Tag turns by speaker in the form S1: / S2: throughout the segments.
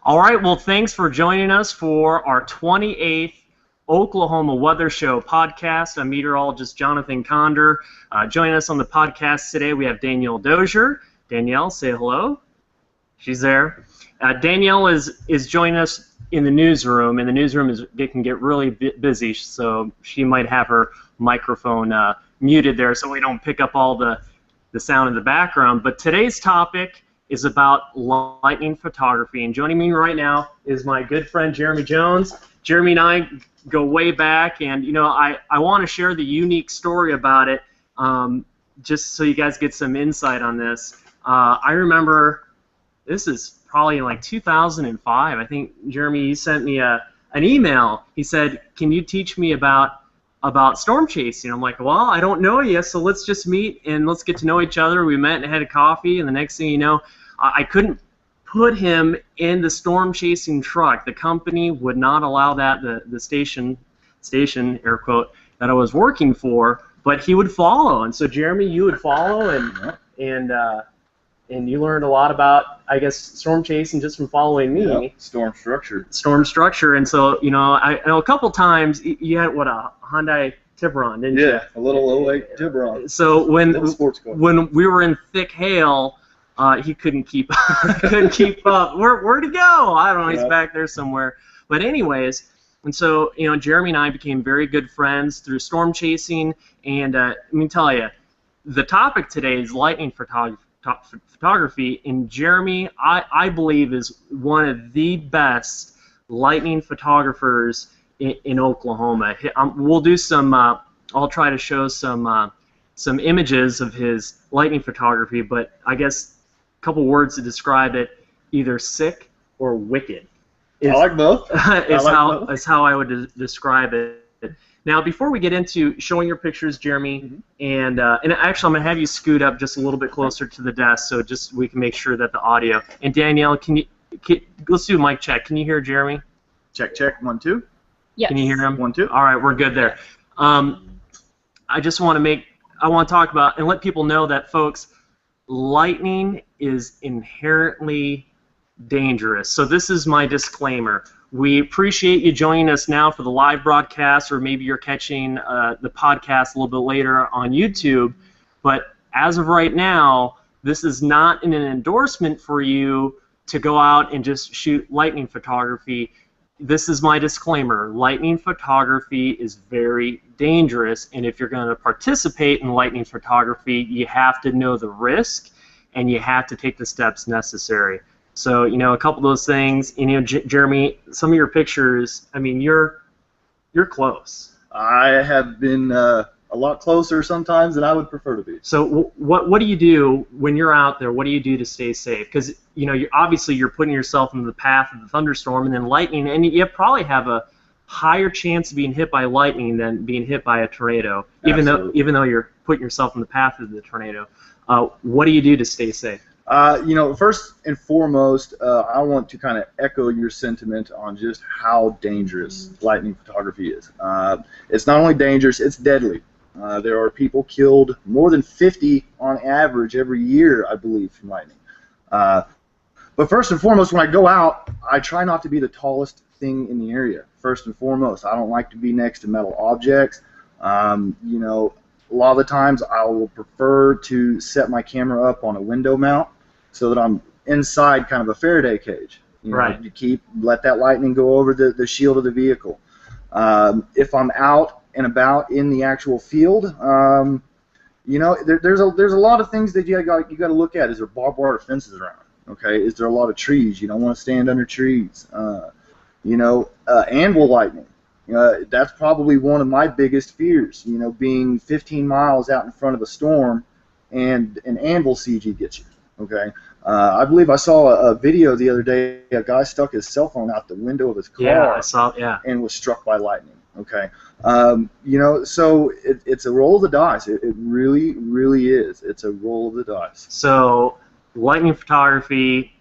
S1: All right, well, thanks for joining us for our 28th Oklahoma Weather Show podcast. I'm meteorologist Jonathan Conder. Joining us on the podcast today, we have Danielle Dozier. Danielle, say hello. She's there. Danielle is joining us in the newsroom, and the newsroom can get really busy, so she might have her microphone muted there so we don't pick up all the sound in the background. But today's topic is about lightning photography, and joining me right now is my good friend Jeremy Jones. Jeremy and I go way back, and I want to share the unique story about it, just so you guys get some insight on this. I remember this is probably in like 2005. I think, Jeremy, you sent me an email. He said, "Can you teach me about storm chasing?" I'm like, "Well, I don't know you, so let's just meet and let's get to know each other." We met and had a coffee, and the next thing you know, I couldn't put him in the storm chasing truck. The company would not allow that, the station, air quote, that I was working for, but he would follow. And so, Jeremy, you would follow, and you learned a lot about, I guess, storm chasing just from following me.
S2: Yep. Storm structure.
S1: And so, I know a couple times you had, a Hyundai Tiburon, didn't you?
S2: Yeah, a little late Tiburon.
S1: So when we were in thick hail, he couldn't keep up. Where'd he go? I don't know. He's back there somewhere. But anyways, and so Jeremy and I became very good friends through storm chasing. And let me tell you, the topic today is lightning photography. And Jeremy, I believe, is one of the best lightning photographers in Oklahoma. We'll do some. I'll try to show some images of his lightning photography, but I guess a couple words to describe it: either sick or wicked.
S2: I like both.
S1: Is how I would describe it. Now, before we get into showing your pictures, Jeremy, and actually, I'm gonna have you scoot up just a little bit closer to the desk, so just we can make sure that the audio. And Danielle, let's do a mic check. Can you hear Jeremy?
S2: Check 1 2.
S3: Yes.
S1: Can you hear him?
S2: 1 2.
S1: All right, we're good there. I just want to talk about and let people know that, folks, lightning is inherently dangerous. So this is my disclaimer. We appreciate you joining us now for the live broadcast, or maybe you're catching the podcast a little bit later on YouTube. But as of right now, this is not an endorsement for you to go out and just shoot lightning photography. This is my disclaimer. Lightning photography is very dangerous, and if you're going to participate in lightning photography, you have to know the risk, and you have to take the steps necessary. So, a couple of those things. Jeremy, some of your pictures, I mean, you're close.
S2: I have been a lot closer sometimes than I would prefer to be.
S1: So, what do you do when you're out there? What do you do to stay safe? Because obviously you're putting yourself in the path of the thunderstorm and then lightning, and you probably have a higher chance of being hit by lightning than being hit by a tornado. Even though you're putting yourself in the path of the tornado. What do you do to stay safe?
S2: First and foremost, I want to kind of echo your sentiment on just how dangerous lightning photography is. It's not only dangerous, it's deadly. There are people killed, more than 50 on average every year, I believe, from lightning. But first and foremost, when I go out, I try not to be the tallest thing in the area. First and foremost, I don't like to be next to metal objects. A lot of the times I will prefer to set my camera up on a window mount so that I'm inside kind of a Faraday cage.
S1: Right.
S2: Let that lightning go over the shield of the vehicle. If I'm out and about in the actual field, there's a lot of things that you got to look at. Is there barbed wire fences around? Okay. Is there a lot of trees? You don't want to stand under trees. Anvil lightning. That's probably one of my biggest fears, being 15 miles out in front of a storm and an anvil CG gets you, okay? I believe I saw a video the other day, a guy stuck his cell phone out the window of his car and was struck by lightning, okay? So it's a roll of the dice. It really, really is. It's a roll of the dice.
S1: So lightning photography,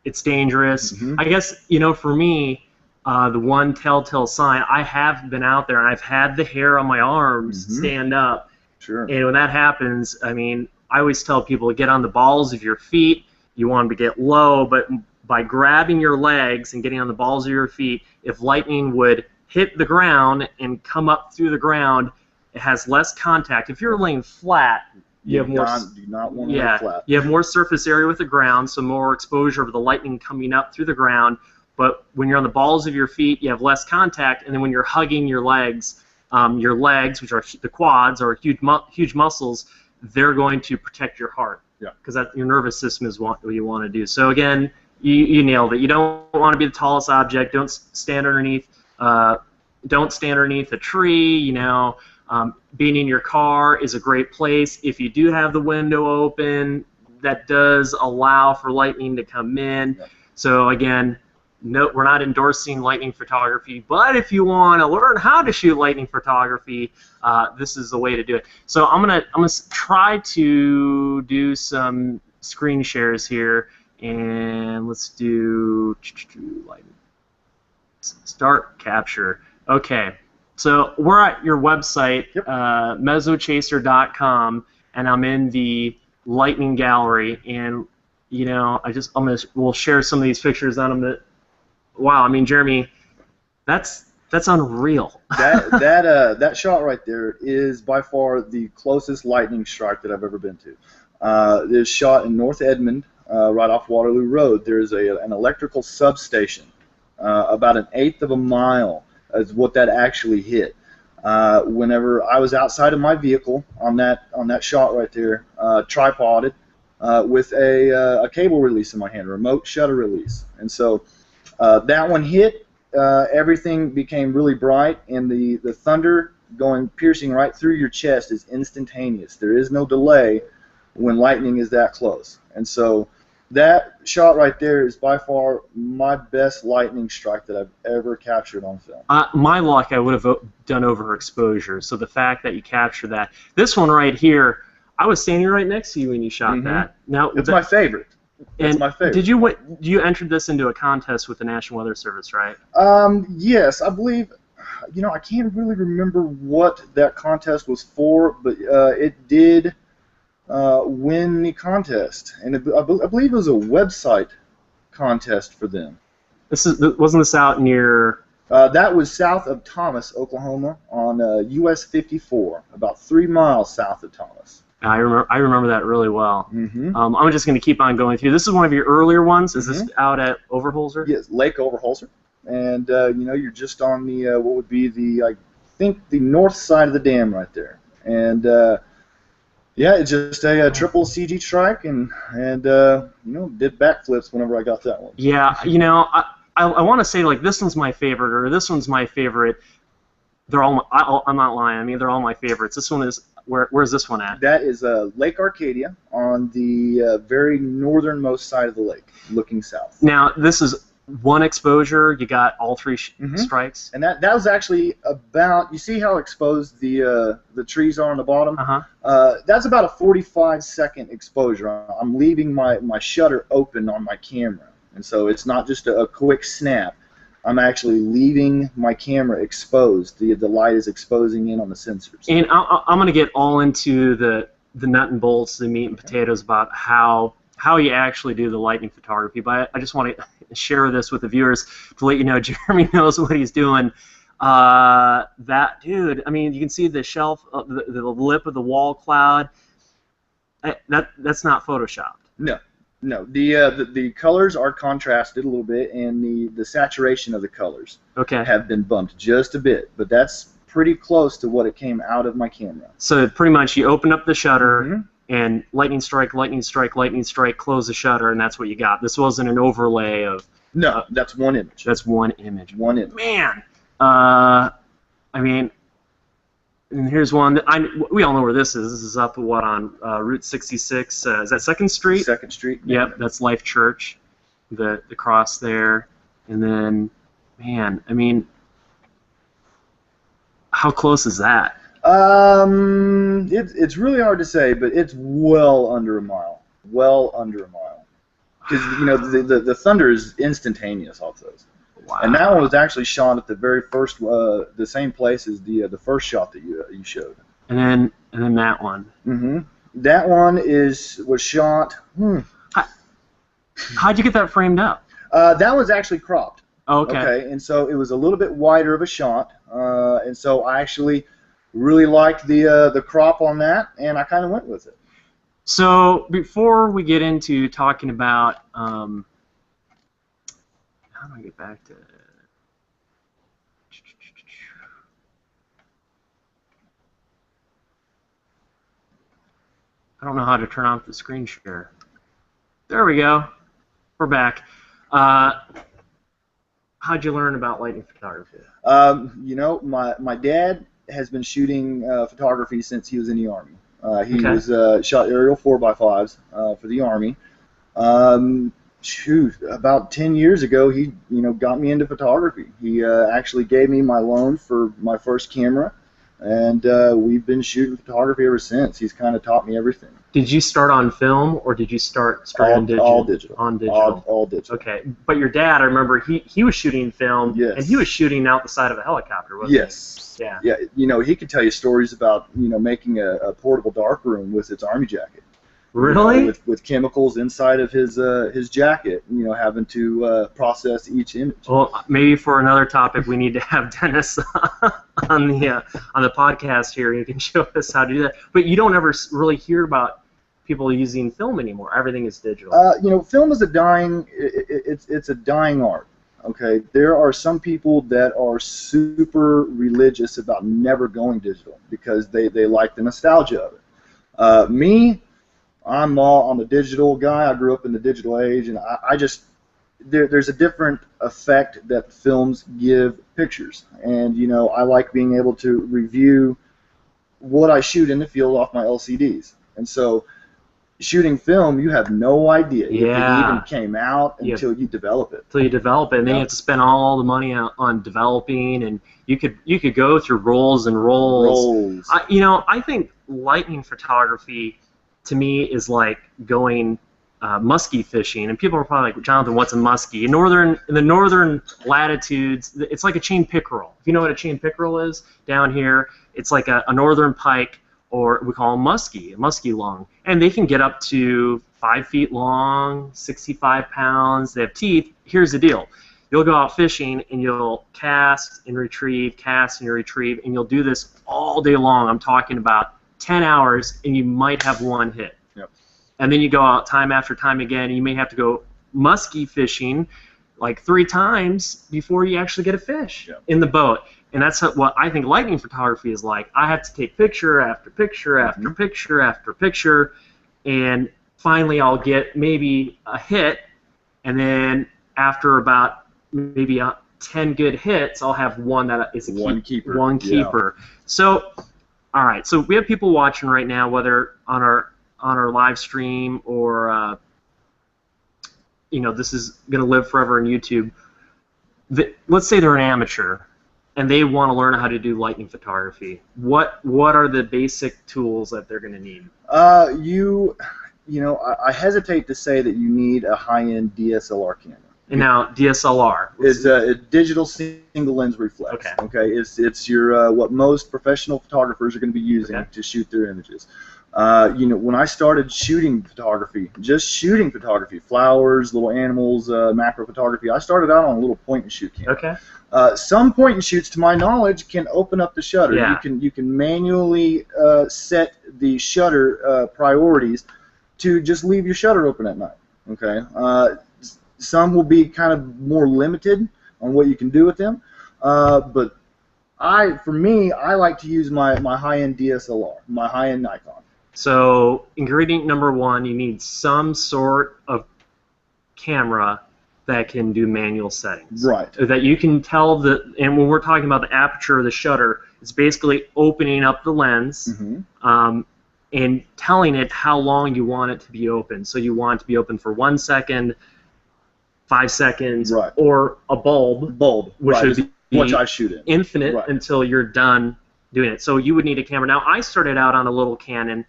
S1: it's dangerous. I guess, for me, the one telltale sign, I have been out there and I've had the hair on my arms stand up.
S2: Sure.
S1: And when that happens, I mean, I always tell people to get on the balls of your feet. You want them to get low, but by grabbing your legs and getting on the balls of your feet, if lightning would hit the ground and come up through the ground, it has less contact. If you're laying flat, you have more.
S2: Do not want to lay flat.
S1: You have more surface area with the ground, so more exposure of the lightning coming up through the ground. But when you're on the balls of your feet, you have less contact, and then when you're hugging your legs, which are the quads, are huge muscles, they're going to protect your heart.
S2: Yeah.
S1: Because your nervous system is what you want to do. So again, you nailed it. You don't want to be the tallest object. Don't stand underneath. Don't stand underneath a tree. You know, being in your car is a great place. If you do have the window open, that does allow for lightning to come in.
S2: Yeah.
S1: So again, no, we're not endorsing lightning photography, but if you want to learn how to shoot lightning photography, this is the way to do it. So I'm gonna try to do some screen shares here, and let's do lightning. Start capture. Okay, so we're at your website,
S2: Yep.
S1: Mesochaser.com, and I'm in the lightning gallery, and you know, we'll share some of these pictures on them. Wow, I mean, Jeremy, that's unreal.
S2: That shot right there is by far the closest lightning strike that I've ever been to. It is shot in North Edmond, right off Waterloo Road. There's an electrical substation, about 1/8 of a mile is what that actually hit. Whenever I was outside of my vehicle on that shot right there, tripoded with a cable release in my hand, a remote shutter release, and so. That one hit, everything became really bright, and the thunder piercing right through your chest is instantaneous. There is no delay when lightning is that close. And so that shot right there is by far my best lightning strike that I've ever captured on film.
S1: My luck, I would have done overexposure, so the fact that you captured that. This one right here, I was standing right next to you when you shot that. Now,
S2: it's my favorite. That's my favorite.
S1: Did you entered this into a contest with the National Weather Service, right?
S2: Yes, I believe. You know, I can't really remember what that contest was for, but it did win the contest, and I believe it was a website contest for them.
S1: Wasn't this out near?
S2: That was south of Thomas, Oklahoma, on US 54, about 3 miles south of Thomas.
S1: I remember that really well.
S2: Mm-hmm.
S1: I'm just going to keep on going through. This is one of your earlier ones. Is this out at Overholser?
S2: Yes, Lake Overholser, and you know, you're just on the what would be I think the north side of the dam right there, and yeah, it's just a triple CG strike, and you know, did backflips whenever I got that one.
S1: Yeah, you know, I want to say like this one's my favorite or this one's my favorite. They're all I'm not lying. I mean, they're all my favorites. This one is. Where's this one at?
S2: That is Lake Arcadia on the very northernmost side of the lake, looking south.
S1: Now, this is one exposure. You got all three strikes.
S2: And that was actually about. You see how exposed the trees are on the bottom? That's about a 45-second exposure. I'm leaving my shutter open on my camera, and so it's not just a quick snap. I'm actually leaving my camera exposed. The light is exposing in on the sensors.
S1: And I'm going to get all into the nut and bolts, the meat and potatoes about how you actually do the lightning photography. But I just want to share this with the viewers to let you know Jeremy knows what he's doing. That dude, I mean, you can see the shelf, the lip of the wall cloud. That's not photoshopped.
S2: No, the colors are contrasted a little bit, and the saturation of the colors have been bumped just a bit, but that's pretty close to what it came out of my camera.
S1: So pretty much you open up the shutter and lightning strike, lightning strike, lightning strike, close the shutter, and that's what you got. This wasn't an overlay of...
S2: No, that's one image.
S1: That's one image.
S2: One image.
S1: Man! I mean... And here's one. We all know where this is. This is up on Route 66. Is that 2nd Street?
S2: 2nd Street.
S1: Yep, that's Life Church. The cross there, and then, man, I mean, how close is that?
S2: It's really hard to say, but it's well under a mile. Well under a mile. Because you know the thunder is instantaneous off those.
S1: Wow.
S2: And that one was actually shot at the very first, the same place as the first shot that you showed.
S1: And then that one.
S2: That one was shot.
S1: How'd you get that framed up?
S2: That was actually cropped.
S1: Okay.
S2: And so it was a little bit wider of a shot, and so I actually really liked the crop on that, and I kind of went with it.
S1: So before we get into talking about, how do I get back to? I don't know how to turn off the screen share. There we go. We're back. How'd you learn about lighting photography?
S2: You know, my dad has been shooting photography since he was in the Army. He was shot aerial 4x5s for the Army. About 10 years ago, he got me into photography. He actually gave me my loan for my first camera, and we've been shooting photography ever since. He's kind of taught me everything.
S1: Did you start on film, or did you start straight on digital?
S2: All digital.
S1: On digital.
S2: All digital.
S1: Okay, but your dad, I remember he was shooting film,
S2: yes.
S1: and he was shooting out the side of a helicopter, wasn't
S2: yes.
S1: he? Yeah.
S2: Yeah. You know, he could tell you stories about making a portable darkroom with its Army jacket.
S1: Really?
S2: With chemicals inside of his jacket, having to process each image.
S1: Well, maybe for another topic, we need to have Dennis on the podcast here. You can show us how to do that. But you don't ever really hear about people using film anymore. Everything is digital.
S2: Film is a dying. It's a dying art. Okay, there are some people that are super religious about never going digital because they like the nostalgia of it. Me. I'm a digital guy. I grew up in the digital age, and I just there's a different effect that films give pictures, and I like being able to review what I shoot in the field off my LCDs. And so, shooting film, you have no idea if it even came out until you develop it.
S1: Until you develop it, and then you have to spend all the money on developing, and you could go through rolls and rolls. I think lightning photography, to me, is like going muskie fishing, and people are probably like, Jonathan, what's a muskie? In the northern latitudes, it's like a chain pickerel. If you know what a chain pickerel is, down here, it's like a northern pike, or we call them a muskie long, and they can get up to 5 feet long, 65 pounds. They have teeth. Here's the deal: you'll go out fishing, and you'll cast and retrieve, and you'll do this all day long. I'm talking about 10 hours, and you might have one hit.
S2: Yep.
S1: And then you go out time after time again, and you may have to go muskie fishing like 3 times before you actually get a fish in the boat. And that's what I think lightning photography is like. I have to take picture after picture after picture after picture, and finally I'll get maybe a hit, and then after about maybe 10 good hits, I'll have one that is
S2: one keeper.
S1: One keeper. Yeah. So, all right. So we have people watching right now, whether on our live stream or this is going to live forever on YouTube. Let's say they're an amateur, and they want to learn how to do lightning photography. What are the basic tools that they're going to need?
S2: I hesitate to say that you need a high-end DSLR camera.
S1: And now DSLR
S2: is a digital single lens reflex. Okay. It's your what most professional photographers are going to be using to shoot their images. When I started shooting photography, flowers, little animals, macro photography, I started out on a little point and shoot camera.
S1: Okay.
S2: Some point and shoots, to my knowledge, can open up the shutter.
S1: Yeah.
S2: You can manually set the shutter priorities to just leave your shutter open at night. Okay. Some will be kind of more limited on what you can do with them, but for me, I like to use my high-end DSLR, my high-end Nikon.
S1: So ingredient number 1, you need some sort of camera that can do manual settings.
S2: Right.
S1: That you can tell and when we're talking about the aperture of the shutter, it's basically opening up the lens. And telling it how long you want it to be open. So you want it to be open for 1 second, 5 seconds, or a bulb, which would be
S2: which I shoot in.
S1: Infinite until you're done doing it. So you would need a camera. Now, I started out on a little Canon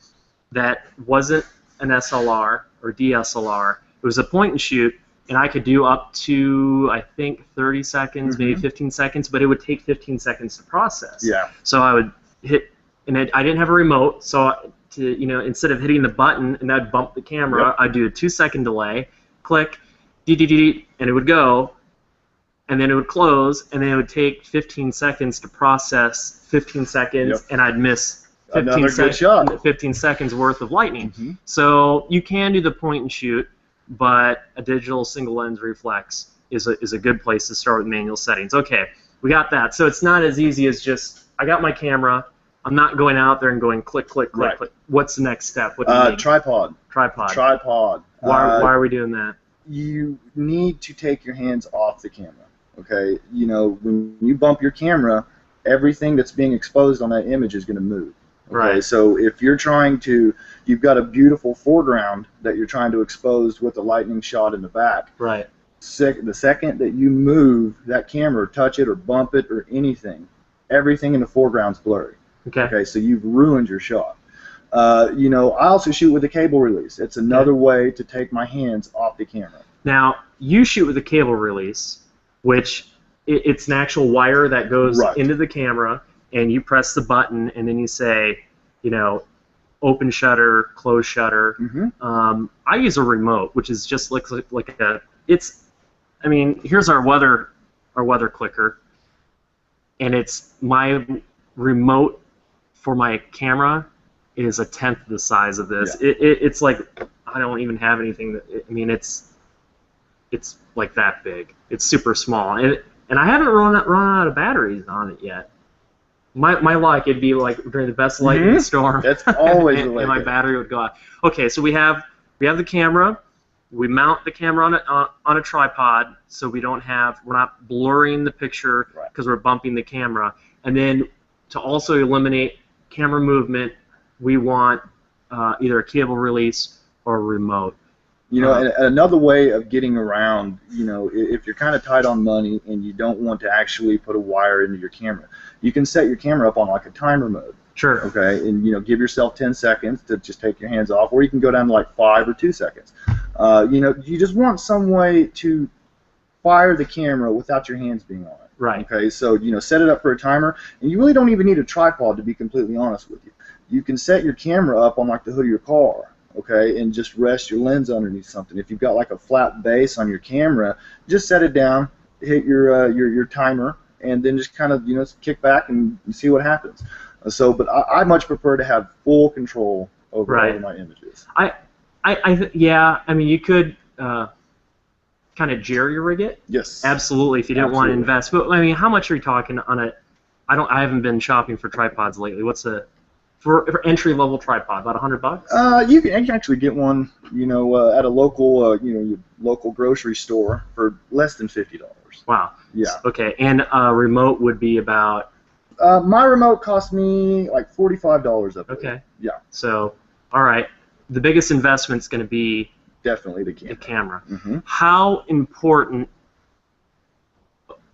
S1: that wasn't an SLR or DSLR. It was a point and shoot, and I could do up to, I think, 30 seconds, maybe 15 seconds, but it would take 15 seconds to process.
S2: Yeah.
S1: So I would hit, and I didn't have a remote, so instead of hitting the button and that'd bump the camera, I'd do a 2-second delay, click. and it would go, and then it would close, and then it would take 15 seconds to process 15 seconds, and I'd miss 15 seconds worth of lightning. So you can do the point and shoot, but a digital single lens reflex is a good place to start with manual settings. Okay, we got that. So it's not as easy as just, I got my camera, I'm not going out there and going click, click, click, click. What's the next step? What do you need?
S2: Tripod.
S1: Why are we doing that?
S2: You need to take your hands off the camera. Okay, you know, when you bump your camera, everything that's being exposed on that image is going to move. Okay,
S1: right.
S2: So if you're trying to, you've got a beautiful foreground that you're trying to expose with a lightning shot in the back.
S1: Right.
S2: The second that you move that camera, touch it or bump it or anything, everything in the foreground's blurry.
S1: Okay.
S2: Okay, so you've ruined your shot. You know, I also shoot with a cable release. It's another way to take my hands off the camera.
S1: Now, you shoot with a cable release, which it's an actual wire that goes into the camera, and you press the button, and then you say, you know, open shutter, close shutter. I use a remote, which is just like a, it's, I mean, here's our weather clicker, and it's my remote for my camera is 1/10 the size of this. It's like, I don't even have anything that, I mean, it's like that big. It's super small, and I haven't run out of batteries on it yet. My luck, it'd be like during the best lightning storm.
S2: That's always the way.
S1: And my battery would go out. Okay, so we have the camera. We mount the camera on a tripod, so we're not blurring the picture because we're bumping the camera. And then to also eliminate camera movement, we want either a cable release or a remote.
S2: You know, and another way of getting around, you know, if you're kind of tight on money and you don't want to actually put a wire into your camera, you can set your camera up on like a timer mode.
S1: Sure.
S2: Okay, and you know, give yourself 10 seconds to just take your hands off, or you can go down to like 5 or 2 seconds. You know, you just want some way to fire the camera without your hands being on it.
S1: Right.
S2: Okay, so you know, set it up for a timer, and you really don't even need a tripod, to be completely honest with you. You can set your camera up on like the hood of your car. Okay, and just rest your lens underneath something. If you've got like a flat base on your camera, just set it down, hit your timer, and then just kind of, you know, kick back and see what happens. But I much prefer to have full control over all of my images.
S1: Yeah, I mean, you could kind of jerry rig it.
S2: Yes.
S1: Absolutely, if you didn't want to invest. But I mean, how much are you talking on a? I haven't been shopping for tripods lately. What's for entry-level tripod, about $100?
S2: You can actually get one, you know, at a local, you know, your local grocery store for less than $50.
S1: Wow.
S2: Yeah.
S1: Okay, and a remote would be about.
S2: My remote cost me like $45 up there.
S1: Okay.
S2: Yeah.
S1: So, all right, the biggest investment's going to be
S2: definitely the camera.
S1: How important?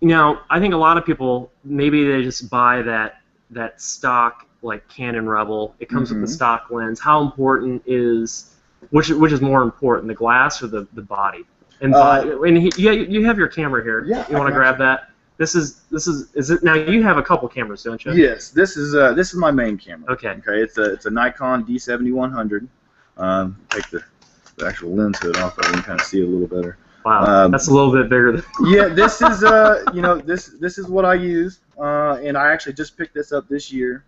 S1: You know, I think a lot of people maybe they just buy that stock, like Canon Rebel. It comes with the stock lens. How important is which is more important, the glass or the body? And you have your camera here.
S2: Yeah.
S1: You want to grab that? This is it now? You have a couple cameras, don't you?
S2: Yes. This is my main camera.
S1: Okay.
S2: Okay. It's a Nikon D7100. Take the actual lens hood off. I can kind of see a little better.
S1: Wow. That's a little bit bigger than.
S2: Yeah. This is you know, this is what I use. And I actually just picked this up this year.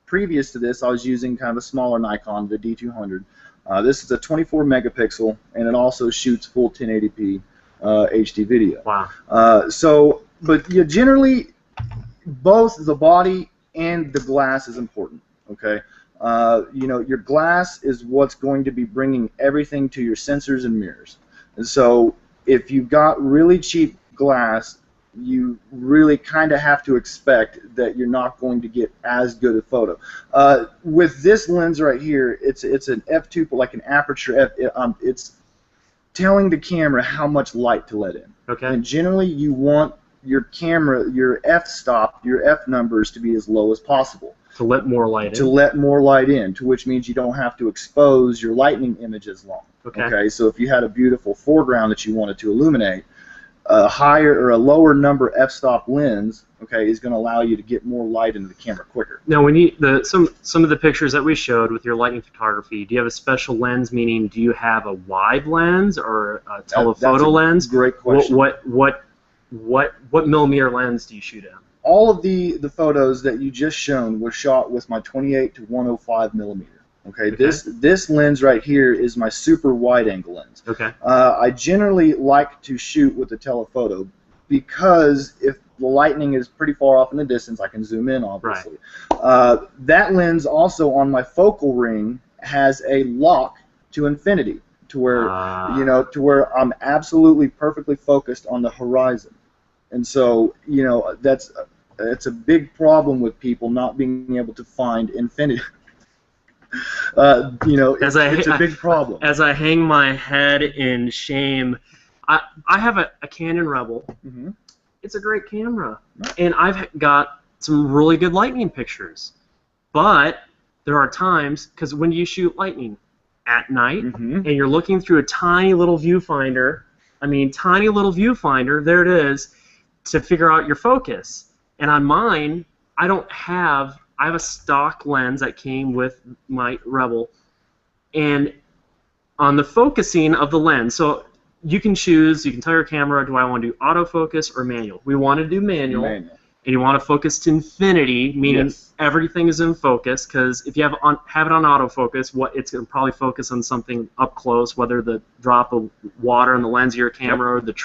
S2: Previous to this, I was using kind of a smaller Nikon, the D200. This is a 24 megapixel, and it also shoots full 1080p HD video.
S1: Wow.
S2: But yeah, generally, both the body and the glass is important. Okay. You know, your glass is what's going to be bringing everything to your sensors and mirrors. And so, if you've got really cheap glass, you really kind of have to expect that you're not going to get as good a photo. With this lens right here, it's an f2, like an aperture it's telling the camera how much light to let in.
S1: Okay.
S2: And generally, you want your camera, your f-stop, your f numbers to be as low as possible.
S1: To let more light in.
S2: To let more light in, to which means you don't have to expose your lightning image as long.
S1: Okay.
S2: Okay. So if you had a beautiful foreground that you wanted to illuminate, a higher or a lower number f-stop lens, okay, is going to allow you to get more light into the camera quicker.
S1: Now, when you some of the pictures that we showed with your Lightning photography, do you have a special lens? Meaning, do you have a wide lens or a telephoto lens?
S2: Great question.
S1: What millimeter lens do you shoot at?
S2: All of the photos that you just shown were shot with my 28 to 105 millimeter. Okay, this lens right here is my super wide angle lens.
S1: Okay.
S2: I generally like to shoot with a telephoto because if the lightning is pretty far off in the distance, I can zoom in, obviously. Right. That lens also on my focal ring has a lock to infinity, to where to where I'm absolutely perfectly focused on the horizon, and so that's a big problem with people not being able to find infinity. It's a big problem.
S1: As I hang my head in shame, I have a Canon Rebel.
S2: Mm-hmm.
S1: It's a great camera, and I've got some really good lightning pictures. But there are times, because when you shoot lightning at night, and you're looking through a tiny little viewfinder, there it is, to figure out your focus. And on mine, I have a stock lens that came with my Rebel, and on the focusing of the lens, so you can tell your camera, do I want to do autofocus or manual? We want to do manual. And you want to focus to infinity, meaning everything is in focus, because if you have it on autofocus, it's going to probably focus on something up close, whether the drop of water in the lens of your camera or the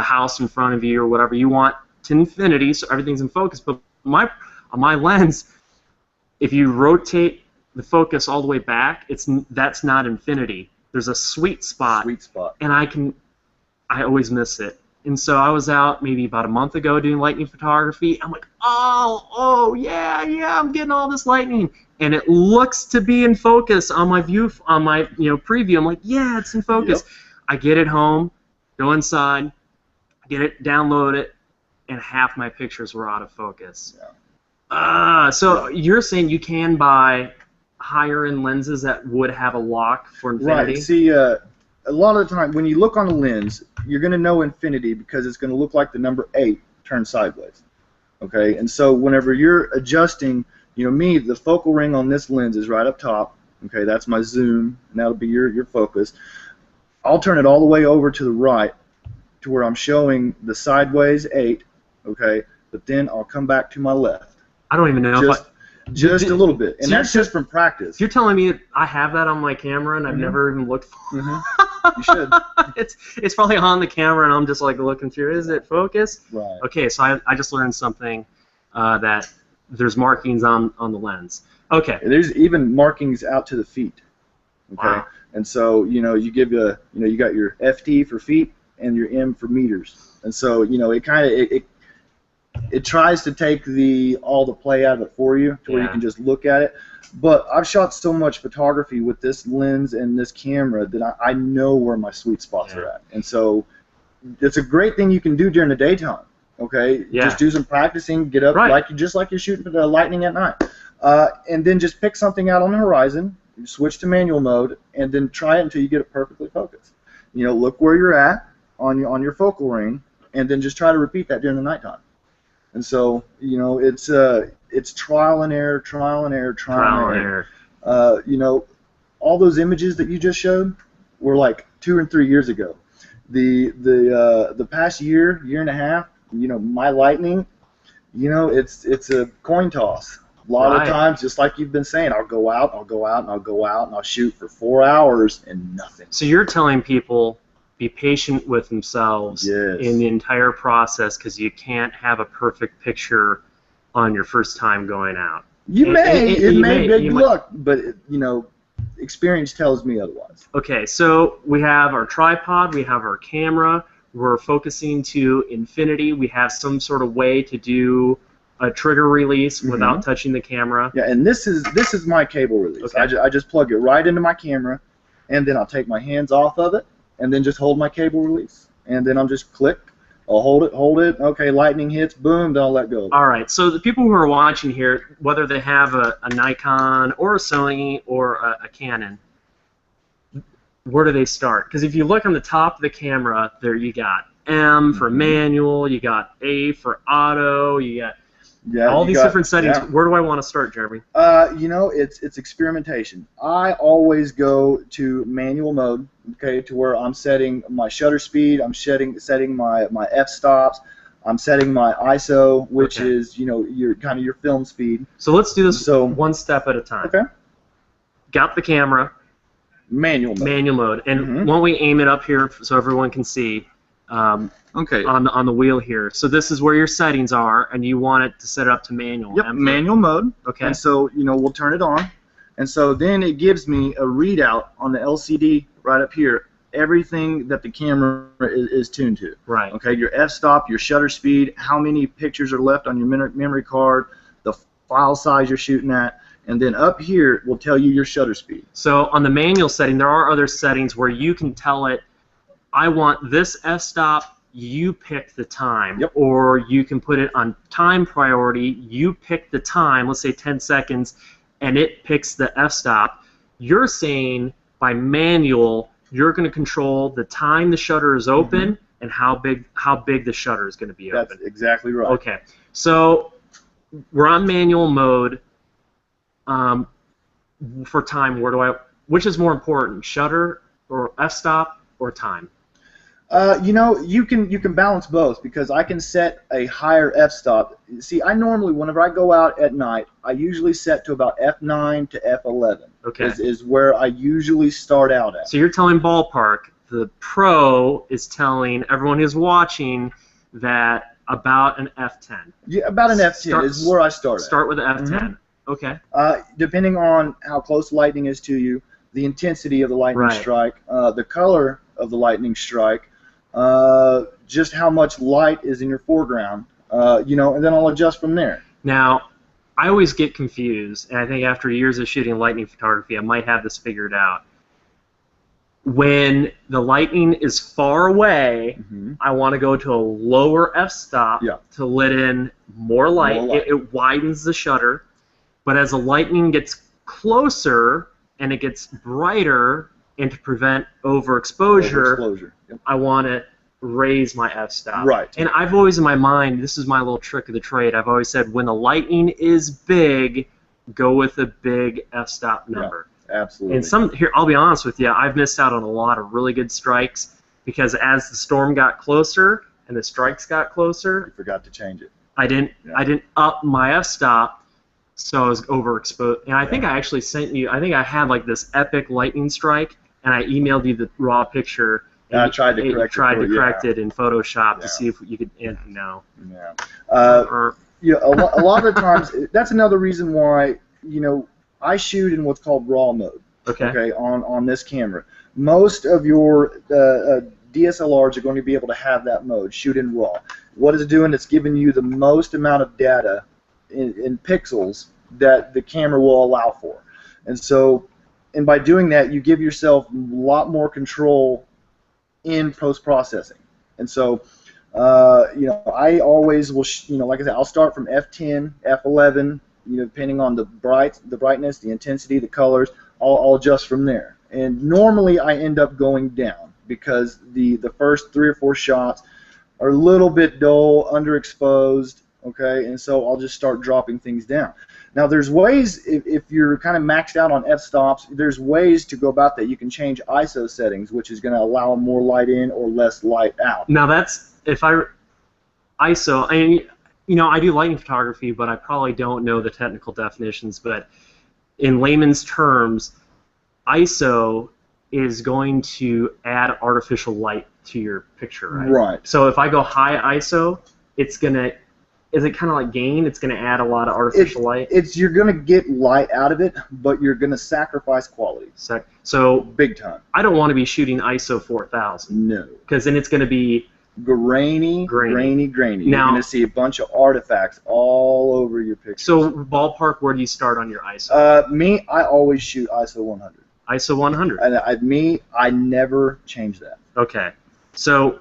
S1: house in front of you or whatever. You want to infinity, so everything's in focus. But on my lens, if you rotate the focus all the way back, that's not infinity. There's a sweet spot. And I always miss it. And so I was out maybe about a month ago doing lightning photography. I'm like, oh yeah, I'm getting all this lightning, and it looks to be in focus on my preview. I'm like, yeah, it's in focus. Yep. I get it home, go inside, get it, download it, and half my pictures were out of focus. Yeah. So you're saying you can buy higher-end lenses that would have a lock for infinity?
S2: Right. See, a lot of the time when you look on a lens, you're going to know infinity because it's going to look like the number 8 turned sideways. Okay? And so whenever you're adjusting, the focal ring on this lens is right up top. Okay? That's my zoom, and that'll be your focus. I'll turn it all the way over to the right to where I'm showing the sideways 8, okay? But then I'll come back to my left.
S1: I don't even know
S2: just a little bit, and that's just from practice.
S1: You're telling me I have that on my camera and I've never even looked for it?
S2: You should.
S1: It's probably on the camera and I'm just like looking through. Is it focused?
S2: Right.
S1: Okay, so I just learned something that there's markings on the lens. Okay.
S2: There's even markings out to the feet. Okay. Wow. And so you give you got your FT for feet and your M for meters, and so it tries to take all the play out of it for you to where you can just look at it. But I've shot so much photography with this lens and this camera that I know where my sweet spots are at. And so it's a great thing you can do during the daytime. Okay? Yeah. Just do some practicing, get up just like you're shooting for the lightning at night. And then just pick something out on the horizon, switch to manual mode, and then try it until you get it perfectly focused. Look where you're at on your focal ring, and then just try to repeat that during the nighttime. And so, it's trial and error, trial and error. All those images that you just showed were like 2 and 3 years ago. The past year and a half, my lightning, it's a coin toss. A lot of times, just like you've been saying, I'll go out, and I'll shoot for 4 hours and nothing.
S1: So you're telling people, be patient with themselves in the entire process, because you can't have a perfect picture on your first time going out.
S2: It may be luck, but experience tells me otherwise.
S1: Okay, so we have our tripod, we have our camera, we're focusing to infinity, we have some sort of way to do a trigger release without touching the camera.
S2: Yeah, and this is my cable release. Okay. I just plug it right into my camera, and then I'll take my hands off of it, and then just hold my cable release, and then I'll just click. I'll hold it. Okay, lightning hits, boom, then I'll let go.
S1: All right, so the people who are watching here, whether they have a Nikon or a Sony or a Canon, where do they start? Because if you look on the top of the camera, there you got M for manual, you got A for auto, you got all these different settings.
S2: Yeah.
S1: Where do I want to start, Jeremy?
S2: You know, it's experimentation. I always go to manual mode, okay, to where I'm setting my shutter speed, I'm setting my f-stops, I'm setting my ISO, which is, you know, your kind of your film speed.
S1: So let's do this one step at a time.
S2: Okay.
S1: Got the camera.
S2: Manual mode.
S1: Manual mode. And why don't we aim it up here so everyone can see
S2: okay.
S1: on the wheel here. So this is where your settings are, and you want it to set it up to manual.
S2: Yep, manual mode.
S1: Okay.
S2: And so, you know, we'll turn it on. And so then it gives me a readout on the LCD right up here, everything that the camera is tuned to.
S1: Right.
S2: Okay, your f-stop, your shutter speed, how many pictures are left on your memory card, the file size you're shooting at, and then up here will tell you your shutter speed.
S1: So on the manual setting, there are other settings where you can tell it, I want this f-stop, you pick the time.
S2: Yep.
S1: Or you can put it on time priority, you pick the time, let's say 10 seconds, and it picks the f-stop. You're saying by manual, you're going to control the time the shutter is open and how big the shutter is going to be open.
S2: That's exactly right.
S1: Okay. So we're on manual mode. For time, which is more important, shutter or f-stop or time?
S2: You know, you can balance both, because I can set a higher f-stop. See, I normally, whenever I go out at night, I usually set to about f9 to f11.
S1: Okay.
S2: Is where I usually start out at.
S1: So you're telling ballpark, the pro is telling everyone who's watching that about an f10.
S2: Yeah, about an f10 is where I start at.
S1: Start with an f10. Okay.
S2: Depending on how close lightning is to you, the intensity of the lightning strike, the color of the lightning strike, just how much light is in your foreground, you know, and then I'll adjust from there.
S1: Now, I always get confused, and I think after years of shooting lightning photography, I might have this figured out. When the lightning is far away, I want to go to a lower f-stop to let in more light. It widens the shutter. But as the lightning gets closer and it gets brighter, and to prevent overexposure, I want to raise my f-stop.
S2: Right.
S1: And I've always in my mind, this is my little trick of the trade, I've always said when the lightning is big, go with a big f-stop number.
S2: Yeah, absolutely.
S1: And here, I'll be honest with you, I've missed out on a lot of really good strikes because as the storm got closer and the strikes got closer,
S2: you forgot to change it.
S1: I didn't up my f-stop. So I was overexposed, and I think I actually sent you. I think I had like this epic lightning strike, and I emailed you the raw picture.
S2: And I tried to correct
S1: it in Photoshop to see if you could. No.
S2: Yeah. A lot of the times, that's another reason why, you know, I shoot in what's called RAW mode. Okay. On this camera, most of your DSLRs are going to be able to have that mode, shoot in RAW. What it's doing, it's giving you the most amount of data in pixels that the camera will allow for. And so, and by doing that, you give yourself a lot more control in post-processing. And so, you know, I always will, you know, like I said, I'll start from f10, f11, you know, depending on the brightness, the intensity, the colors, I'll adjust from there. And normally I end up going down because the first 3 or 4 shots are a little bit dull, underexposed, okay, and so I'll just start dropping things down. Now there's ways, if you're kind of maxed out on f-stops, there's ways to go about that. You can change ISO settings, which is going to allow more light in or less light out.
S1: Now that's, ISO, you know, I do lighting photography, but I probably don't know the technical definitions, but in layman's terms, ISO is going to add artificial light to your picture, right?
S2: Right.
S1: So if I go high ISO, it's going to, is it kind of like gain? It's going to add a lot of artificial light?
S2: You're going to get light out of it, but you're going to sacrifice quality.
S1: So
S2: big time.
S1: I don't want to be shooting ISO 4000.
S2: No.
S1: Because then it's going to be
S2: grainy.
S1: Now,
S2: you're going to see a bunch of artifacts all over your picture.
S1: So ballpark, where do you start on your ISO?
S2: Me, I always shoot ISO 100.
S1: ISO 100.
S2: And I never change that.
S1: Okay. So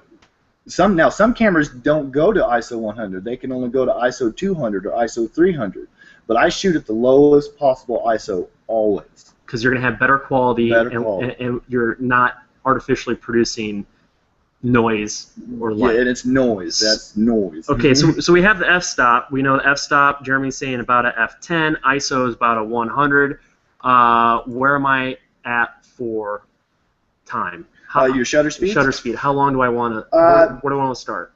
S2: some cameras don't go to ISO 100. They can only go to ISO 200 or ISO 300. But I shoot at the lowest possible ISO always.
S1: Because you're going to have better quality, and you're not artificially producing noise or light.
S2: Yeah, and it's noise. That's noise.
S1: Okay, so we have the f-stop. We know the f-stop, Jeremy's saying about a f10. ISO is about a 100. Where am I at for time?
S2: Your shutter speed?
S1: Shutter speed. How long do I want to, where do I want to start?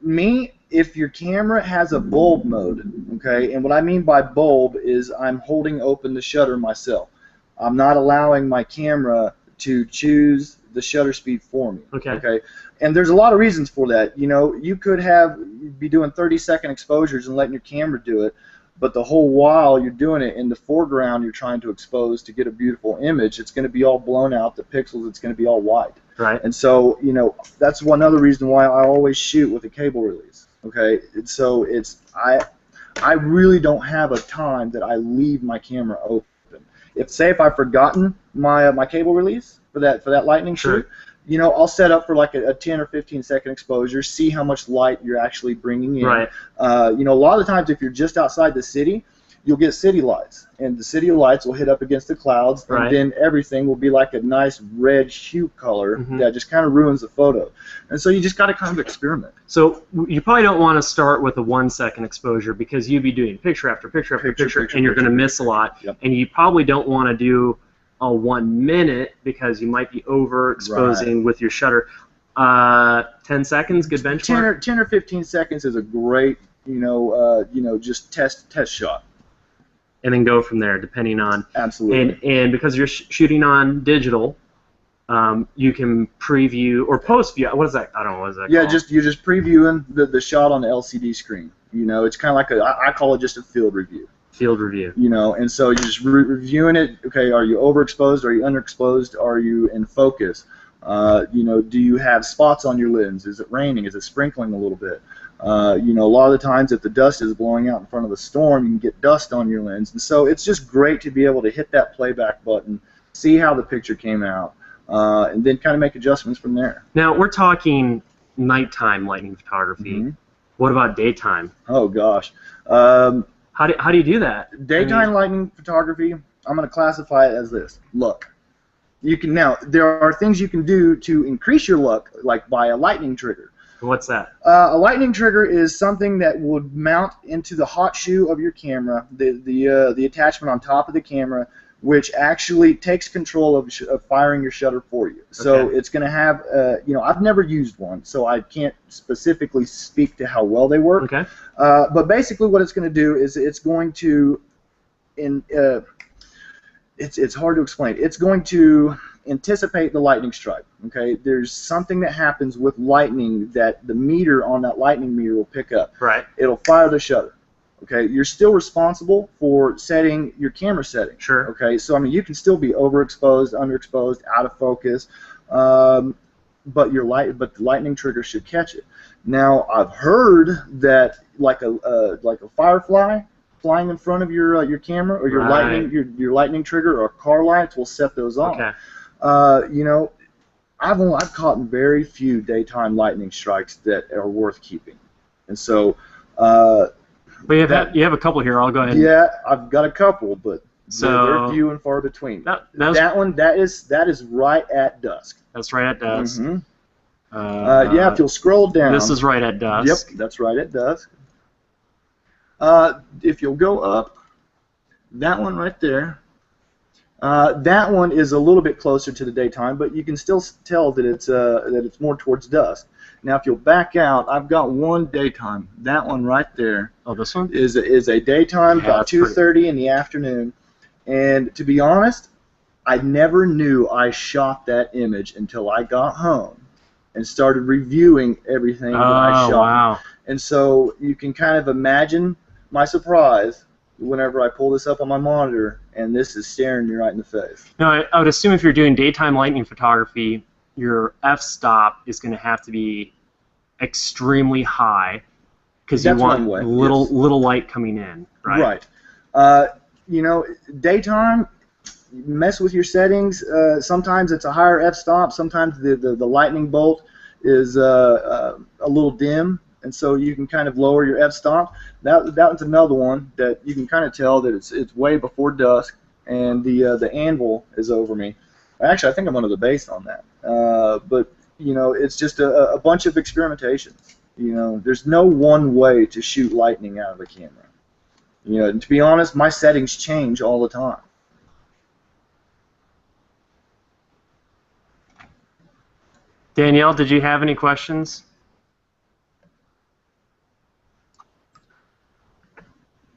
S2: If your camera has a bulb mode, okay, and what I mean by bulb is I'm holding open the shutter myself. I'm not allowing my camera to choose the shutter speed for me. Okay. And there's a lot of reasons for that. You know, you could be doing 30-second exposures and letting your camera do it, but the whole while you're doing it in the foreground, you're trying to expose to get a beautiful image. It's going to be all blown out, the pixels, it's going to be all white.
S1: Right.
S2: And so, you know, that's one other reason why I always shoot with a cable release. Okay. And so I really don't have a time that I leave my camera open. If I've forgotten my cable release for that lightning shoot, you know, I'll set up for like a 10 or 15-second exposure, see how much light you're actually bringing in.
S1: Right.
S2: You know, a lot of the times if you're just outside the city, you'll get city lights, and the city lights will hit up against the clouds, and then everything will be like a nice red hue color that just kind of ruins the photo. And so you just got to kind of experiment.
S1: So you probably don't want to start with a 1-second exposure because you'd be doing picture after picture after picture, and you're going to miss a lot.
S2: Yep.
S1: And you probably don't want to do a 1 minute because you might be overexposing with your shutter. 10 seconds, good benchmark.
S2: 10 or 15 seconds is a great, just test shot.
S1: And then go from there, depending on.
S2: Absolutely.
S1: And because you're shooting on digital, you can preview or post view. What is that? I don't know. What is that?
S2: Yeah,
S1: called?
S2: you're just previewing the shot on the LCD screen. You know, it's kind of like I call it just a field review.
S1: Field review.
S2: You know, and so you're just reviewing it. Okay, are you overexposed? Are you underexposed? Are you in focus? You know, do you have spots on your lens? Is it raining? Is it sprinkling a little bit? You know, a lot of the times if the dust is blowing out in front of the storm, you can get dust on your lens. And so it's just great to be able to hit that playback button, see how the picture came out, and then kind of make adjustments from there.
S1: Now, we're talking nighttime lighting photography. What about daytime?
S2: Oh, gosh.
S1: How do you do that?
S2: Daytime lighting photography, I'm going to classify it as this. Luck. There are things you can do to increase your luck, like by a lightning trigger.
S1: What's that?
S2: A lightning trigger is something that would mount into the hot shoe of your camera, the attachment on top of the camera, which actually takes control of firing your shutter for you. So it's going to have, I've never used one, so I can't specifically speak to how well they work.
S1: Okay.
S2: But basically what it's going to do is it's going to, it's hard to explain. It's going to anticipate the lightning strike. Okay, there's something that happens with lightning that the meter on that lightning meter will pick up.
S1: Right.
S2: It'll fire the shutter. Okay, you're still responsible for setting your camera setting.
S1: Sure.
S2: Okay, so I mean you can still be overexposed, underexposed, out of focus, but the lightning trigger should catch it. Now I've heard that like a firefly flying in front of your camera or your lightning trigger or car lights will set those off.
S1: Okay.
S2: I've caught very few daytime lightning strikes that are worth keeping, and so.
S1: But you have a couple here. I'll go ahead.
S2: Yeah, I've got a couple, but they're few and far between. That is right at dusk.
S1: That's right at dusk.
S2: If you'll scroll down.
S1: This is right at dusk.
S2: Yep, that's right at dusk. If you'll go up, that one right there. That one is a little bit closer to the daytime, but you can still tell that it's more towards dusk. Now, if you'll back out, I've got one daytime. That one right there.
S1: Oh, this one
S2: is a daytime, about 2:30 in the afternoon. And to be honest, I never knew I shot that image until I got home and started reviewing everything that I shot.
S1: Wow.
S2: And so you can kind of imagine my surprise whenever I pull this up on my monitor and this is staring me right in the face.
S1: Now, I would assume if you're doing daytime lightning photography, your f-stop is going to have to be extremely high because you want little light coming in, right?
S2: Right. Daytime, mess with your settings. Sometimes it's a higher f-stop. Sometimes the lightning bolt is a little dim, and so you can kind of lower your f-stop. That one's another one that you can kind of tell that it's way before dusk, and the anvil is over me. Actually, I think I'm under the base on that. But it's just a bunch of experimentation. There's no one way to shoot lightning out of a camera. And to be honest, my settings change all the time.
S1: Danielle, did you have any questions?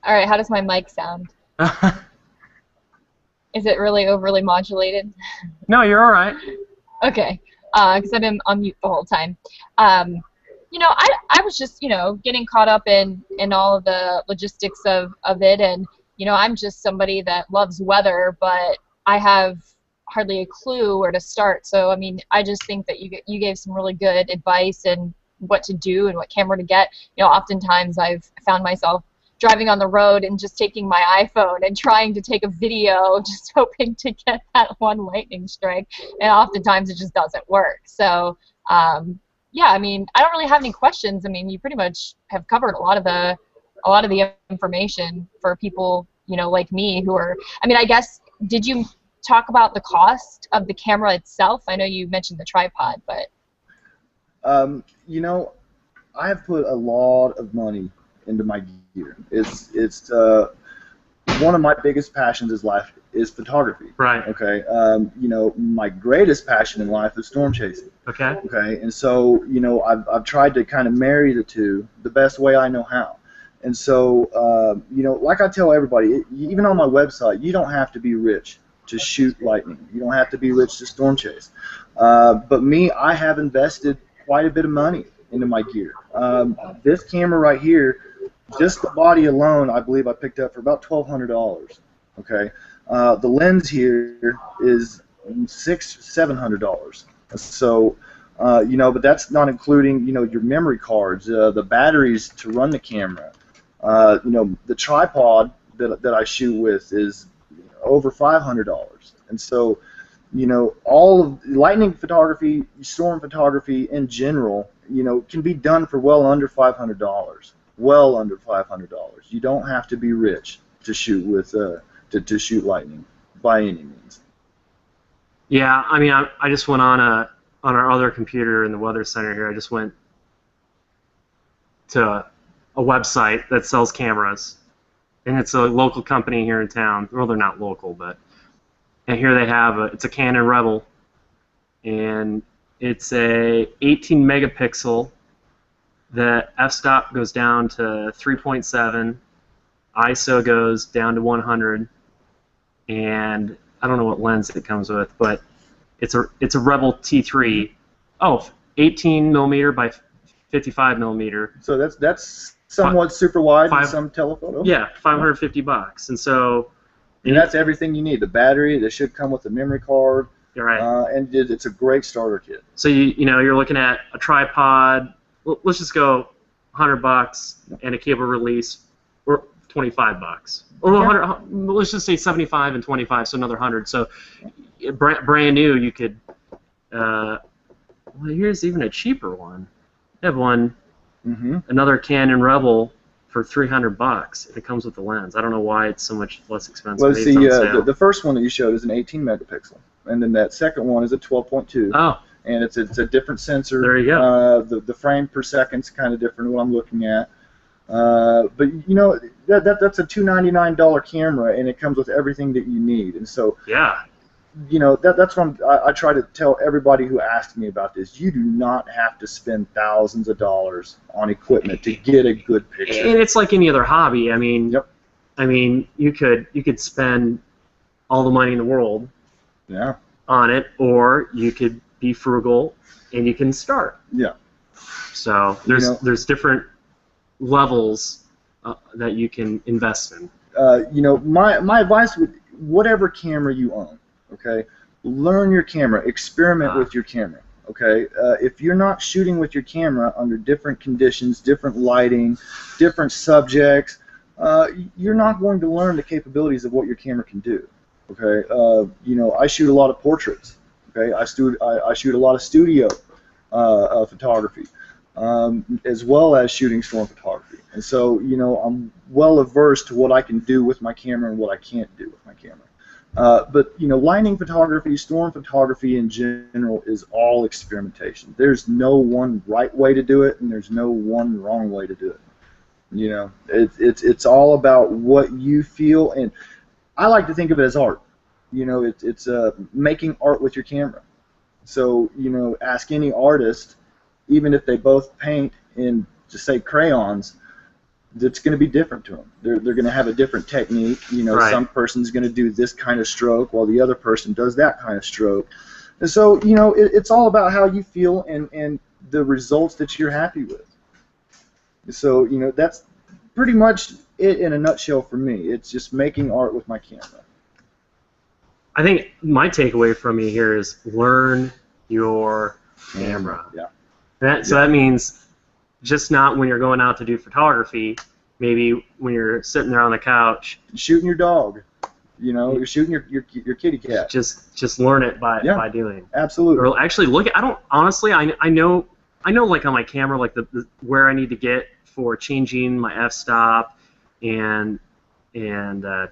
S3: All right, how does my mic sound? Is it really overly modulated?
S1: No, you're all right.
S3: Okay, because I've been on mute the whole time. I was just, getting caught up in all of the logistics of it, and, I'm just somebody that loves weather, but I have hardly a clue where to start. So, I mean, I just think that you gave some really good advice and what to do and what camera to get. Oftentimes I've found myself driving on the road and just taking my iPhone and trying to take a video, just hoping to get that one lightning strike, and oftentimes it just doesn't work. So, yeah, I mean, I don't really have any questions. I mean, you pretty much have covered a lot of the information for people, like me who are. I mean, I guess, did you talk about the cost of the camera itself? I know you mentioned the tripod, but.
S2: I have put a lot of money into my gear. It's one of my biggest passions in life is photography.
S1: Right.
S2: Okay. My greatest passion in life is storm chasing.
S1: Okay.
S2: Okay. And so, I've tried to kind of marry the two the best way I know how. And so, like I tell everybody, even on my website, you don't have to be rich to shoot lightning. You don't have to be rich to storm chase. But me, I have invested quite a bit of money into my gear. This camera right here, just the body alone, I believe I picked up for about $1,200. Okay. The lens here is $700. So, but that's not including, your memory cards, the batteries to run the camera. The tripod that I shoot with is over $500. And so, all of lightning photography, storm photography in general, can be done for well under $500. Well under $500. You don't have to be rich to shoot with to shoot lightning by any means.
S1: Yeah, I mean, I just went on our other computer in the weather center here. I just went to a website that sells cameras, and it's a local company here in town. Well, they're not local, and here they have it's a Canon Rebel, and it's a 18 megapixel. The f-stop goes down to 3.7, ISO goes down to 100, and I don't know what lens it comes with, but it's a Rebel T3. Oh, 18 millimeter by 55 millimeter.
S2: So that's somewhat super wide and some telephoto.
S1: Yeah, $550, and so.
S2: And that's everything you need. The battery, that should come with the memory card.
S1: You're right.
S2: And it's a great starter kit.
S1: So you're looking at a tripod. Let's just go $100 and a cable release, or $25, or 100. Let's just say 75 and 25, so another 100. So brand new, you could. Well, here's even a cheaper one. I have one, another Canon Rebel for $300. It comes with the lens. I don't know why it's so much less expensive.
S2: Well, see, the first one that you showed is an 18 megapixel, and then that second one is a 12.2.
S1: Oh.
S2: And it's a different sensor.
S1: There you go.
S2: The frame per second's kind of different than what I'm looking at. But that's a $299 camera, and it comes with everything that you need. And so
S1: yeah,
S2: that's what I try to tell everybody who asks me about this. You do not have to spend thousands of dollars on equipment to get a good picture.
S1: And it's like any other hobby. I mean,
S2: yep.
S1: I mean, you could spend all the money in the world.
S2: Yeah.
S1: On it, or you could be frugal and you can start.
S2: Yeah.
S1: So there's different levels that you can invest in.
S2: My advice would, whatever camera you own, okay, learn your camera, experiment with your camera, okay. If you're not shooting with your camera under different conditions, different lighting, different subjects, you're not going to learn the capabilities of what your camera can do. Okay, I shoot a lot of portraits. Okay, I shoot a lot of studio photography, as well as shooting storm photography. And so, I'm well averse to what I can do with my camera and what I can't do with my camera. But lightning photography, storm photography in general is all experimentation. There's no one right way to do it, and there's no one wrong way to do it. It's all about what you feel, and I like to think of it as art. It's making art with your camera. So ask any artist, even if they both paint in, just say, crayons, it's going to be different to them. They're going to have a different technique.
S1: Right.
S2: Some person's going to do this kind of stroke while the other person does that kind of stroke. And so it's all about how you feel and the results that you're happy with. So that's pretty much it in a nutshell for me. It's just making art with my camera.
S1: I think my takeaway from you here is learn your camera.
S2: Yeah.
S1: So that means just not when you're going out to do photography, maybe when you're sitting there on the couch.
S2: Shooting your dog. You're shooting your kitty cat.
S1: Just learn it by doing.
S2: Absolutely.
S1: Or actually look at, I don't, honestly, I know like on my camera, like the where I need to get for changing my f-stop and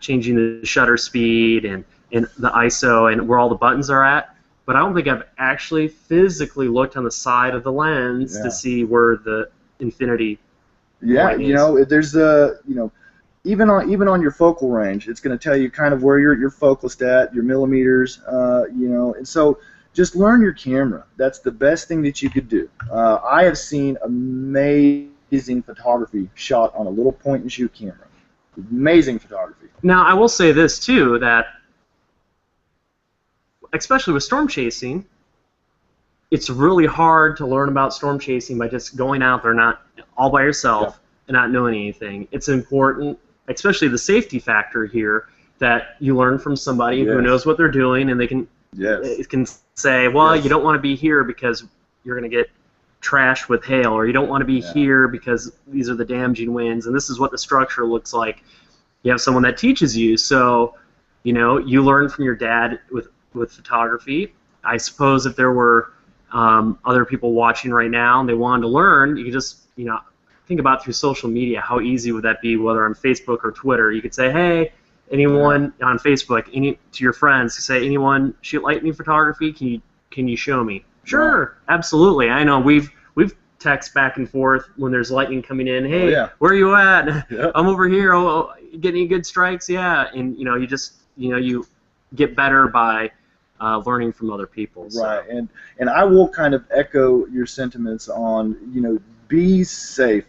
S1: changing the shutter speed and the ISO and where all the buttons are at. But I don't think I've actually physically looked on the side of the lens to see where the infinity point is.
S2: There's even on your focal range, it's going to tell you kind of where your focused at, your millimeters, and so just learn your camera. That's the best thing that you could do. I have seen amazing photography shot on a little point-and-shoot camera. Amazing photography.
S1: Now, I will say this, too, that especially with storm chasing, it's really hard to learn about storm chasing by just going out there not all by yourself and not knowing anything. It's important, especially the safety factor here, that you learn from somebody who knows what they're doing, and they can say, well, you don't want to be here because you're going to get trashed with hail, or you don't want to be here because these are the damaging winds, and this is what the structure looks like. You have someone that teaches you, so you learn from your dad with photography. I suppose if there were other people watching right now and they wanted to learn, you could just think about through social media, how easy would that be, whether on Facebook or Twitter. You could say, hey, anyone on Facebook, to your friends, say, anyone shoot lightning photography? Can you show me? Sure, absolutely. I know we've text back and forth when there's lightning coming in. Hey, where are you at? I'm over here. Oh, getting any good strikes? Yeah, and you just you get better by learning from other people. So.
S2: Right, and I will kind of echo your sentiments on be safe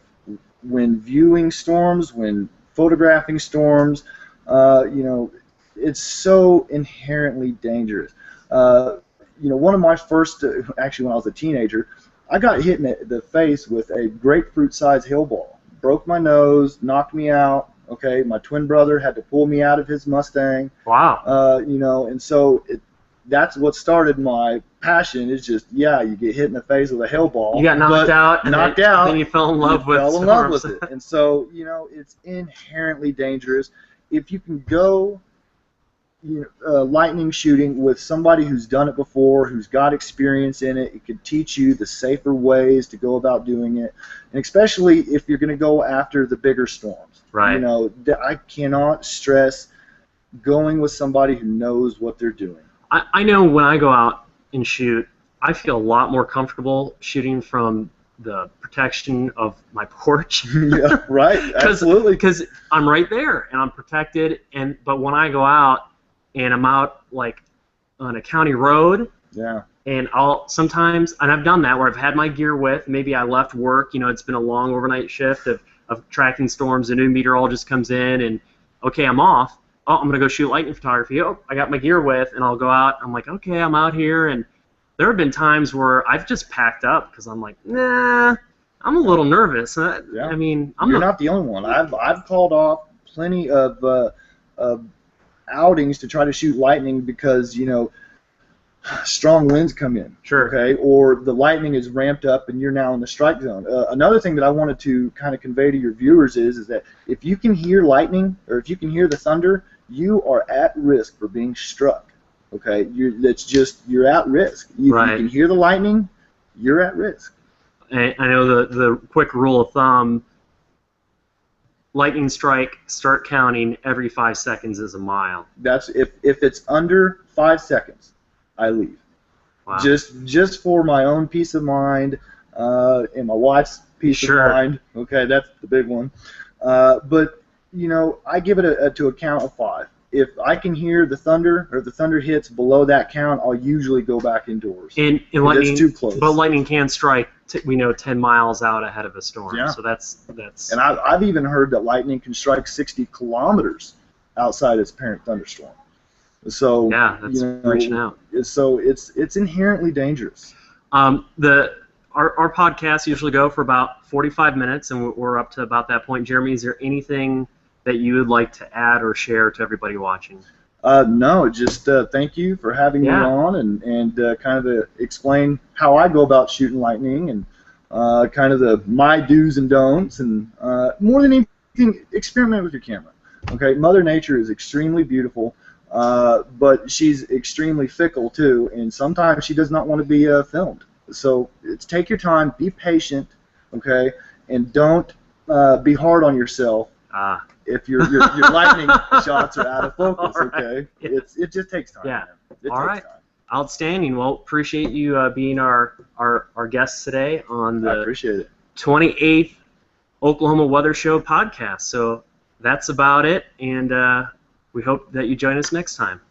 S2: when viewing storms, when photographing storms. It's so inherently dangerous. One of my first, actually when I was a teenager, I got hit in the face with a grapefruit-sized hail ball. Broke my nose, knocked me out. Okay, my twin brother had to pull me out of his Mustang.
S1: Wow.
S2: And so that's what started my passion. Is just you get hit in the face with a hail ball.
S1: You got knocked out. Then you fell in love with storms.
S2: Fell in love with it. And so it's inherently dangerous. If you can go lightning shooting with somebody who's done it before, who's got experience in it, it could teach you the safer ways to go about doing it, and especially if you're going to go after the bigger storms.
S1: Right.
S2: I cannot stress going with somebody who knows what they're doing.
S1: I know when I go out and shoot, I feel a lot more comfortable shooting from the protection of my porch.
S2: Yeah, right. Absolutely.
S1: Because I'm right there and I'm protected. But when I go out and I'm out like on a county road, and sometimes I've done that where I've had my gear with. Maybe I left work. It's been a long overnight shift of tracking storms. A new meteorologist comes in and okay, I'm off. Oh, I'm gonna go shoot lightning photography. Oh, I got my gear with, and I'll go out. I'm like, okay, I'm out here, and there have been times where I've just packed up because I'm like, nah, I'm a little nervous. I mean,
S2: You're not the only one. I've called off plenty of outings to try to shoot lightning because strong winds come in.
S1: Sure.
S2: Okay, or the lightning is ramped up and you're now in the strike zone. Another thing that I wanted to kind of convey to your viewers is that if you can hear lightning or if you can hear the thunder, you are at risk for being struck. Okay, you're at risk. If you can hear the lightning, you're at risk.
S1: I know the quick rule of thumb, lightning strike, start counting every 5 seconds is a mile.
S2: That's if it's under 5 seconds, I leave.
S1: Wow.
S2: Just for my own peace of mind and my wife's peace of mind. Okay, that's the big one. But you know, I give it to a count of 5. If I can hear the thunder or the thunder hits below that count, I'll usually go back indoors.
S1: And lightning,
S2: it's too close.
S1: But lightning can strike, we know, 10 miles out ahead of a storm.
S2: Yeah.
S1: So that's.
S2: And I've even heard that lightning can strike 60 kilometers outside its parent thunderstorm. So
S1: yeah, that's reaching out.
S2: So it's inherently dangerous.
S1: Our podcasts usually go for about 45 minutes, and we're up to about that point. Jeremy, is there anything that you would like to add or share to everybody watching?
S2: No, just thank you for having me on and kind of explain how I go about shooting lightning and kind of my do's and don'ts, and more than anything, experiment with your camera. Okay, Mother Nature is extremely beautiful, but she's extremely fickle too, and sometimes she does not want to be filmed. So take your time, be patient, okay, and don't be hard on yourself. If your lightning shots are out of focus, okay? Yeah. It just takes time.
S1: Yeah.
S2: It
S1: All
S2: takes
S1: right.
S2: time.
S1: Outstanding. Well, appreciate you being our guest today on
S2: I
S1: the
S2: appreciate it.
S1: 28th Oklahoma Weather Show podcast. So that's about it, and we hope that you join us next time.